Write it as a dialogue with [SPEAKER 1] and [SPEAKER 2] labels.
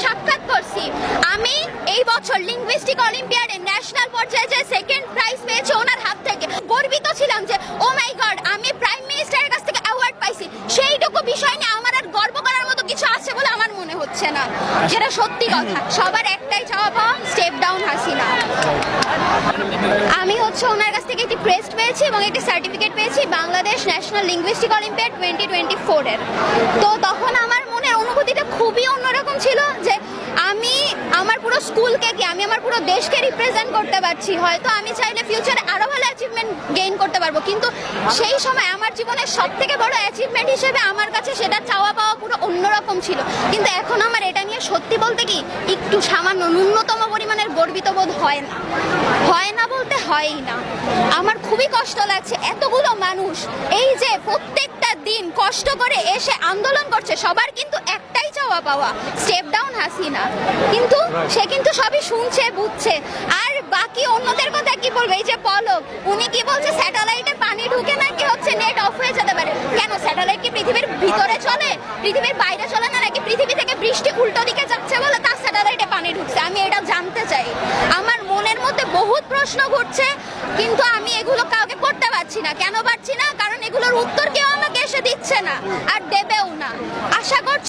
[SPEAKER 1] সাক্ষাৎ করছি। আমি এই বছর লিঙ্গুইস্টিক অলিম্পিয়াডে ন্যাশনাল পর্যায়ে যে সেকেন্ড প্রাইজ পেয়েছি ওনার হাত থেকে গর্বিত ছিলাম যে ও মাই গড আমি প্রাইম মিনিস্টারের কাছ থেকে অ্যাওয়ার্ড পাইছি। সেইটুকু বিষয় নিয়ে আমার আর গর্ব করার মতো কিছু আছে বলে আমার মনে হচ্ছে না, যেটা সত্যি কথা। সবার একটাই চাওয়া পাওয়া, স্টেপ ডাউন হাসিনা। আমি ওনার কাছ থেকে একটি ক্রেস্ট পেয়েছি এবং একটি সার্টিফিকেট পেয়েছি বাংলাদেশ ন্যাশনাল লিঙ্গুইস্টিক অলিম্পিয়াড 2024 এর। তো তখন আমার মনের অনুভূতিটা খুবই অন্যরকম ছিল যে আমি আমার পুরো স্কুলকে কি আমি আমার পুরো দেশকে রিপ্রেজেন্ট করতে পারছি। হয়তো আমি চাইলে ফিউচারে আরো ভালো অ্যাচিভমেন্ট গেইন করতে পারবো, কিন্তু সেই সময় আমার জীবনের সবথেকে বড় অ্যাচিভমেন্ট হিসেবে আমার কাছে সেটা চাওয়া পাওয়া পুরো অন্যরকম ছিল। কিন্তু এখন আমার এটা নিয়ে সত্যি বলতে কি একটু সামান্য ন্যূনতম পরিমাণের গর্বিত বোধ হয় না বলতে হয়ই না। আমার খুবই কষ্ট লাগছে, এতগুলো মানুষ এই যে প্রত্যেকটা দিন কষ্ট করে এসে আন্দোলন করছে, সবার কিন্তু একটাই চাওয়া পাওয়া স্টেপ ডাউন হাসিনা। কিন্তু সে কিন্তু সবই শুনছে বুঝছে। আর বাকি অন্যদের কথা কি বলবে? এই যে পলক, উনি কি বলছে স্যাটেলাইটে পানি ঢুকে নাকি নেট অফ হয়ে যেতে পারে। কেন স্যাটেলাইট কি পৃথিবীর ভিতরে চলে, পৃথিবীর বাইরে চলে না? নাকি পৃথিবী থেকে বৃষ্টি উল্টো দিকে যাচ্ছে বলে তার স্যাটেলাইটে পানি ঢুকছে? আমি এটা জানতে চাই। আমার মনের মধ্যে বহুত প্রশ্ন ঘুরছে, কিন্তু আমি এগুলো কাউকে করতে পারছি না। কেন পারছি না? কারণ এগুলোর উত্তর কেউ আমাকে এসে দিচ্ছে না, আর দেবেও না। আশা করছি